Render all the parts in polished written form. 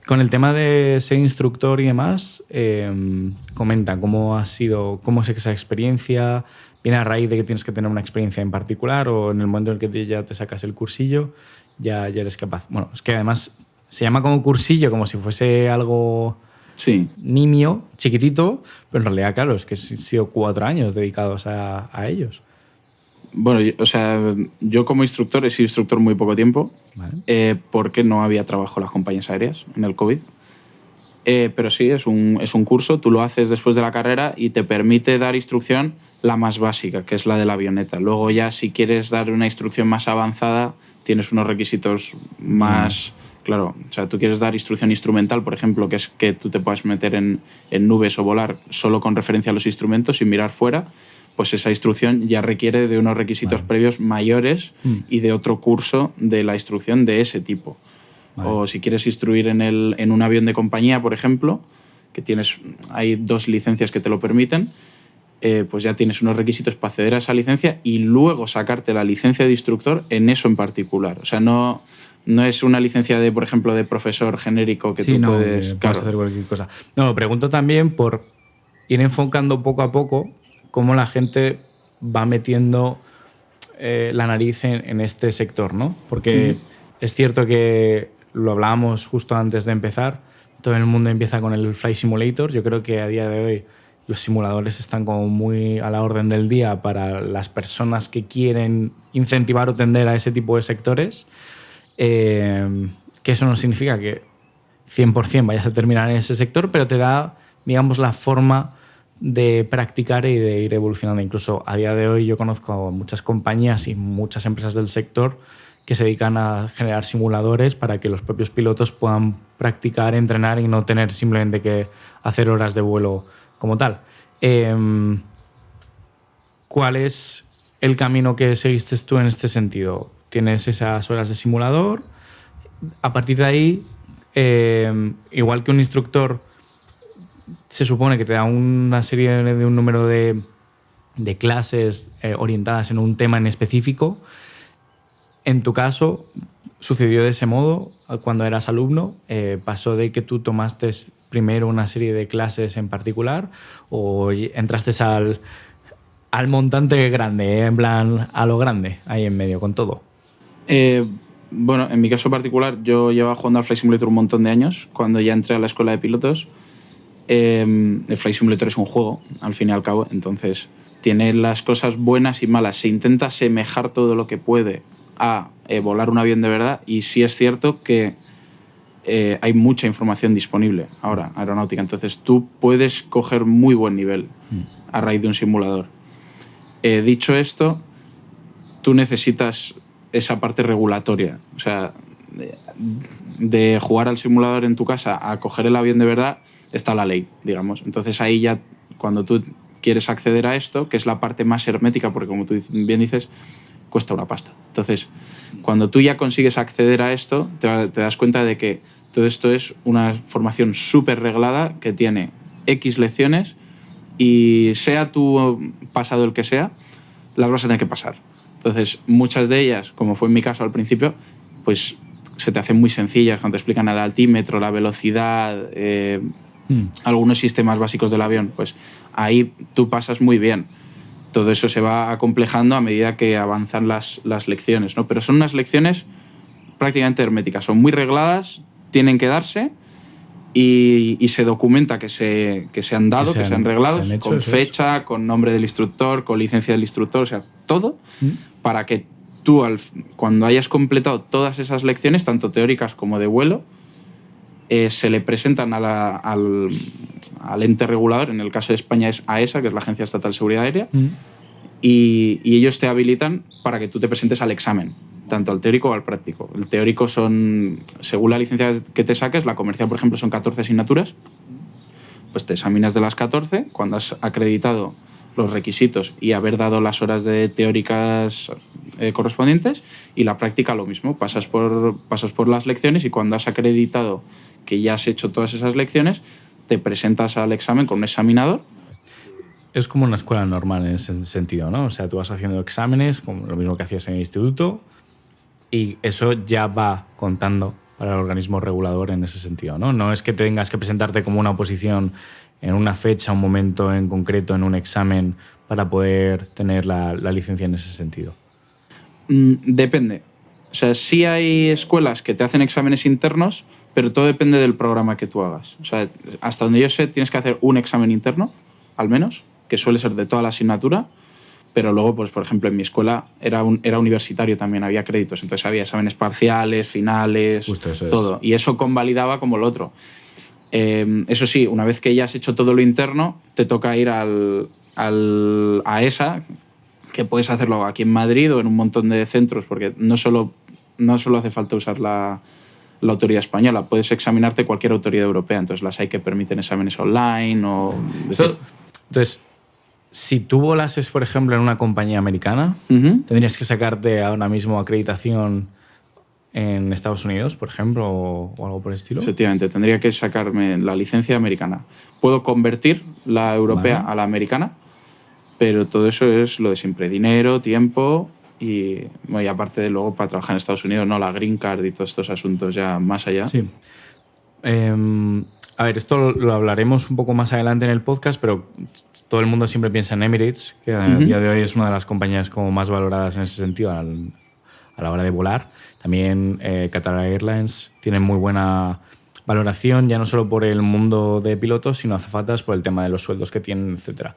Con el tema de ser instructor y demás, comenta cómo es esa experiencia. ¿Viene a raíz de que tienes que tener una experiencia en particular o en el momento en el que ya te sacas el cursillo ya eres capaz? Bueno, es que además se llama como cursillo, como si fuese algo nimio, chiquitito, pero en realidad, claro, es que han sido 4 años dedicados a ellos. Bueno, yo como instructor he sido instructor muy poco tiempo, ¿vale? Porque no había trabajo en las compañías aéreas en el COVID. Pero sí, es un curso, tú lo haces después de la carrera y te permite dar instrucción la más básica, que es la de la avioneta. Luego ya si quieres dar una instrucción más avanzada, tienes unos requisitos más... Claro, o sea, tú quieres dar instrucción instrumental, por ejemplo, que es que tú te puedas meter en nubes o volar solo con referencia a los instrumentos sin mirar fuera, pues esa instrucción ya requiere de unos requisitos previos mayores y de otro curso de la instrucción de ese tipo. Vale. O si quieres instruir en un avión de compañía, por ejemplo, que hay 2 licencias que te lo permiten, pues ya tienes unos requisitos para acceder a esa licencia y luego sacarte la licencia de instructor en eso en particular. O sea, no es una licencia de, por ejemplo, de profesor genérico que tú puedes hacer cualquier cosa. No, lo pregunto también por ir enfocando poco a poco cómo la gente va metiendo la nariz en este sector, ¿no? Porque es cierto que lo hablábamos justo antes de empezar, todo el mundo empieza con el Flight Simulator. Yo creo que a día de hoy los simuladores están como muy a la orden del día para las personas que quieren incentivar o tender a ese tipo de sectores. Que eso no significa que 100% vayas a terminar en ese sector, pero te da, digamos, la forma de practicar y de ir evolucionando. Incluso a día de hoy yo conozco muchas compañías y muchas empresas del sector que se dedican a generar simuladores para que los propios pilotos puedan practicar, entrenar y no tener simplemente que hacer horas de vuelo como tal. ¿Cuál es el camino que seguiste tú en este sentido? ¿Tienes esas horas de simulador? A partir de ahí, igual que un instructor se supone que te da una serie de un número de clases orientadas en un tema en específico. En tu caso, sucedió de ese modo cuando eras alumno. ¿Pasó de que tú tomaste primero una serie de clases en particular o entraste al montante grande, en plan a lo grande, ahí en medio, con todo? Bueno, en mi caso particular, yo llevaba jugando al Flight Simulator un montón de años. Cuando ya entré a la escuela de pilotos, el Flight Simulator es un juego, al fin y al cabo, entonces tiene las cosas buenas y malas. Se intenta asemejar todo lo que puede a volar un avión de verdad, y sí es cierto que hay mucha información disponible ahora, aeronáutica, entonces tú puedes coger muy buen nivel a raíz de un simulador. Dicho esto, tú necesitas esa parte regulatoria, o sea, de jugar al simulador en tu casa a coger el avión de verdad, está la ley, digamos. Entonces ahí ya, cuando tú quieres acceder a esto, que es la parte más hermética, porque como tú bien dices, cuesta una pasta. Entonces, cuando tú ya consigues acceder a esto, te das cuenta de que todo esto es una formación súper reglada que tiene X lecciones y sea tu pasado el que sea, las vas a tener que pasar. Entonces, muchas de ellas, como fue en mi caso al principio, pues se te hacen muy sencillas cuando te explican el altímetro, la velocidad, algunos sistemas básicos del avión, pues ahí tú pasas muy bien. Todo eso se va acomplejando a medida que avanzan las lecciones, ¿no? Pero son unas lecciones prácticamente herméticas, son muy regladas, tienen que darse y se documenta que se han dado, que se han reglado, con fecha, con nombre del instructor, con licencia del instructor, o sea, todo para que tú, cuando hayas completado todas esas lecciones, tanto teóricas como de vuelo, se le presentan al ente regulador. En el caso de España es AESA, que es la Agencia Estatal de Seguridad Aérea, y ellos te habilitan para que tú te presentes al examen, tanto al teórico como al práctico. El teórico son, según la licencia que te saques, la comercial, por ejemplo, son 14 asignaturas, pues te examinas de las 14, cuando has acreditado los requisitos y haber dado las horas de teóricas correspondientes, y la práctica lo mismo, pasas por las lecciones y cuando has acreditado que ya has hecho todas esas lecciones, te presentas al examen con un examinador. Es como una escuela normal en ese sentido, ¿no? O sea, tú vas haciendo exámenes, como lo mismo que hacías en el instituto, y eso ya va contando para el organismo regulador en ese sentido, ¿no? No es que tengas que presentarte como una oposición en una fecha, un momento en concreto, en un examen, para poder tener la licencia en ese sentido. Depende. O sea, sí hay escuelas que te hacen exámenes internos, pero todo depende del programa que tú hagas. O sea, hasta donde yo sé, tienes que hacer un examen interno, al menos, que suele ser de toda la asignatura, pero luego, pues, por ejemplo, en mi escuela era universitario también, había créditos, entonces había exámenes parciales, finales, Justo eso todo. es. Y eso convalidaba como el otro. Eso sí, una vez que ya has hecho todo lo interno, te toca ir a ESA, que puedes hacerlo aquí en Madrid o en un montón de centros, porque no solo hace falta usar la autoridad española, puedes examinarte cualquier autoridad europea, entonces las hay que permiten exámenes online o... Entonces, si tú volases, por ejemplo, en una compañía americana, ¿tendrías que sacarte ahora mismo acreditación en Estados Unidos, por ejemplo, o algo por el estilo? Efectivamente, tendría que sacarme la licencia americana. Puedo convertir la europea a la americana, pero todo eso es lo de siempre: dinero, tiempo y aparte de luego para trabajar en Estados Unidos, ¿no? La green card y todos estos asuntos ya más allá. Sí. A ver, esto lo hablaremos un poco más adelante en el podcast, pero todo el mundo siempre piensa en Emirates, que a día de hoy es una de las compañías como más valoradas en ese sentido a la hora de volar. También Qatar Airlines tiene muy buena valoración, ya no solo por el mundo de pilotos, sino azafatas, por el tema de los sueldos que tienen, etc.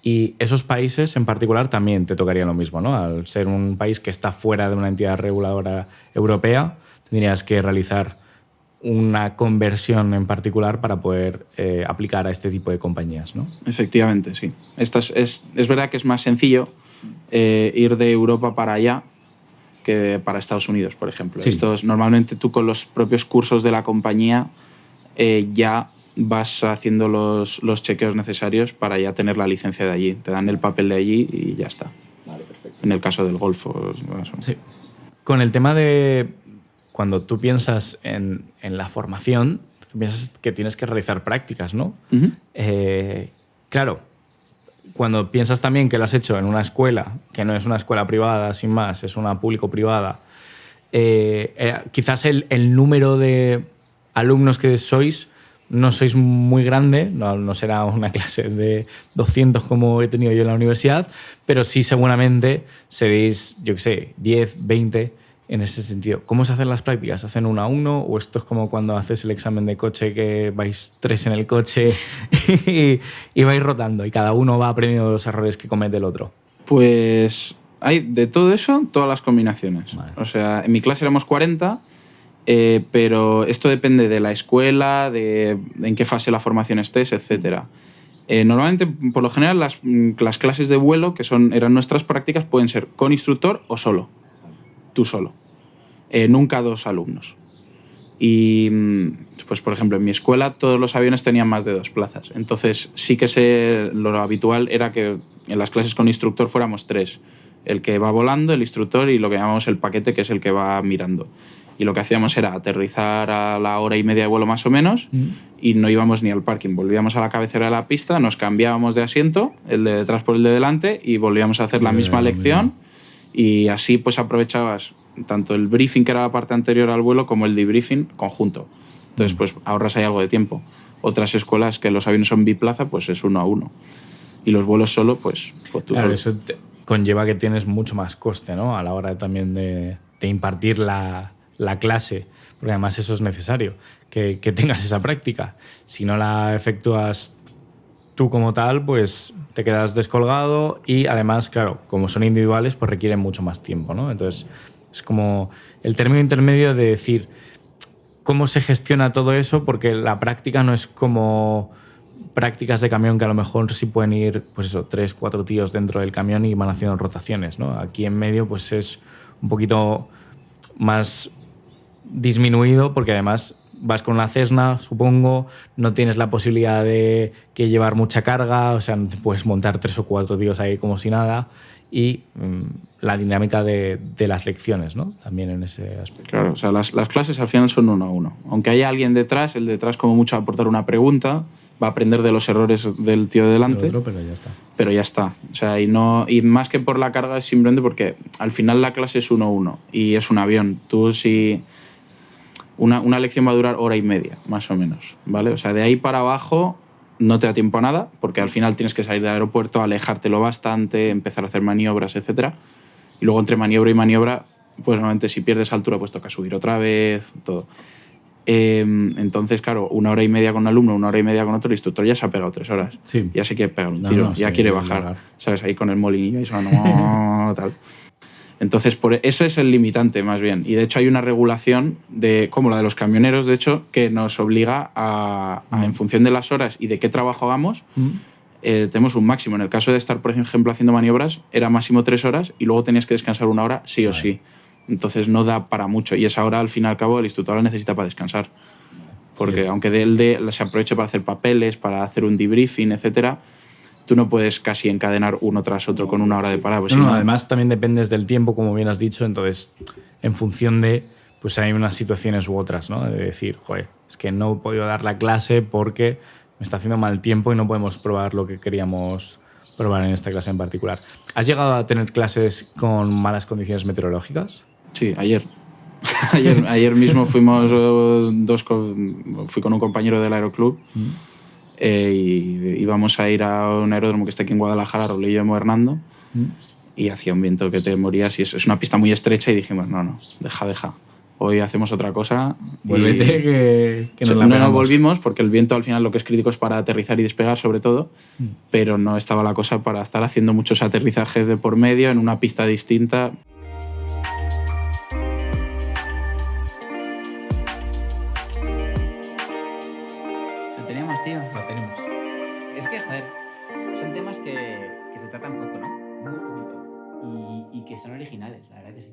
Y esos países en particular también te tocaría lo mismo, ¿no? Al ser un país que está fuera de una entidad reguladora europea, tendrías que realizar una conversión en particular para poder aplicar a este tipo de compañías, ¿no? Efectivamente, sí. Es verdad que es más sencillo ir de Europa para allá que para Estados Unidos, por ejemplo. Sí. Normalmente tú con los propios cursos de la compañía ya vas haciendo los chequeos necesarios para ya tener la licencia de allí. Te dan el papel de allí y ya está. Vale, perfecto. En el caso del Golfo. Sí. Con el tema de cuando tú piensas en la formación, tú piensas que tienes que realizar prácticas, ¿no? Claro, cuando piensas también que lo has hecho en una escuela, que no es una escuela privada, sin más, es una público-privada, quizás el número de alumnos que sois no sois muy grande, no será una clase de 200 como he tenido yo en la universidad, pero sí seguramente seréis, yo qué sé, 10, 20 en ese sentido. ¿Cómo se hacen las prácticas? ¿Hacen 1 a 1 o esto es como cuando haces el examen de coche que vais 3 en el coche y vais rotando y cada uno va aprendiendo los errores que comete el otro? Pues hay de todo eso, todas las combinaciones. Vale. O sea, en mi clase éramos 40, pero esto depende de la escuela, de en qué fase de la formación estés, etc. Normalmente, por lo general, las clases de vuelo, que eran nuestras prácticas, pueden ser con instructor o solo. Tú solo. Nunca 2 alumnos. Y, pues, por ejemplo, en mi escuela todos los aviones tenían más de 2 plazas. Entonces, sí que lo habitual era que en las clases con instructor fuéramos 3. El que va volando, el instructor y lo que llamamos el paquete, que es el que va mirando. Y lo que hacíamos era aterrizar a la hora y media de vuelo más o menos y no íbamos ni al parking. Volvíamos a la cabecera de la pista, nos cambiábamos de asiento, el de detrás por el de delante, y volvíamos a hacer la misma lección. Y así pues aprovechabas tanto el briefing, que era la parte anterior al vuelo, como el debriefing conjunto. Entonces pues ahorras ahí algo de tiempo. Otras escuelas que los aviones son biplaza, pues es 1 a 1. Y los vuelos solo, pues tú claro, solo. eso conlleva que tienes mucho más coste, ¿no? A la hora también de impartir la clase, porque además eso es necesario, que tengas esa práctica. Si no la efectúas tú como tal, pues te quedas descolgado y además, claro, como son individuales, pues requieren mucho más tiempo, ¿no? Entonces, es como el término intermedio de decir cómo se gestiona todo eso, porque la práctica no es como prácticas de camión que a lo mejor sí pueden ir, pues eso, 3, 4 tíos dentro del camión y van haciendo rotaciones, ¿no? Aquí en medio, pues es un poquito más disminuido, porque además vas con una Cessna, supongo, no tienes la posibilidad de que llevar mucha carga, o sea, no te puedes montar 3 o 4 tíos ahí como si nada, y la dinámica de las lecciones, ¿no? También en ese aspecto. Claro, o sea, las clases al final son 1 a 1. Aunque haya alguien detrás, el detrás como mucho va a aportar una pregunta, va a aprender de los errores del tío de delante. Otro, pero ya está. Pero ya está. O sea, y más que por la carga, es simplemente porque al final la clase es 1 a 1 y es un avión. Tú si Una lección va a durar hora y media, más o menos, ¿vale? O sea, de ahí para abajo no te da tiempo a nada, porque al final tienes que salir del aeropuerto, alejártelo bastante, empezar a hacer maniobras, etc. Y luego entre maniobra y maniobra, pues normalmente si pierdes altura, pues toca subir otra vez, todo. Entonces, claro, 1 hora y media con un alumno, 1 hora y media con otro, el instructor ya se ha pegado 3 horas. Sí. Ya se quiere pegar un tiro, ya sí, quiere bajar, ¿sabes? Ahí con el molinillo y sonando tal. Entonces, eso es el limitante, más bien. Y de hecho hay una regulación, como la de los camioneros, de hecho, que nos obliga a en función de las horas y de qué trabajo hagamos, tenemos un máximo. En el caso de estar, por ejemplo, haciendo maniobras, era máximo 3 horas y luego tenías que descansar 1 hora sí o sí. Entonces no da para mucho. Y esa hora, al fin y al cabo, el instructor la necesita para descansar. Porque aunque se aproveche para hacer papeles, para hacer un debriefing, etcétera, tú no puedes casi encadenar uno tras otro con 1 hora de parada. Pues además también dependes del tiempo, como bien has dicho, entonces en función de, pues hay unas situaciones u otras, ¿no? De decir, joder, es que no he podido dar la clase porque me está haciendo mal tiempo y no podemos probar lo que queríamos probar en esta clase en particular. ¿Has llegado a tener clases con malas condiciones meteorológicas? Sí, ayer. ayer mismo fui con un compañero del aeroclub y íbamos a ir a un aeródromo que está aquí en Guadalajara, Robledo Hernando, y hacía un viento que te morías y es una pista muy estrecha y dijimos, no, deja. Hoy hacemos otra cosa. Vuélvete que nos la no pegamos. volvimos porque el viento al final lo que es crítico es para aterrizar y despegar sobre todo, pero no estaba la cosa para estar haciendo muchos aterrizajes de por medio en una pista distinta. ¿Lo tenemos, tío? Lo tenemos. Es que, joder, son temas que se tratan poco, ¿no? Muy bonito. Y que son originales, la verdad que sí.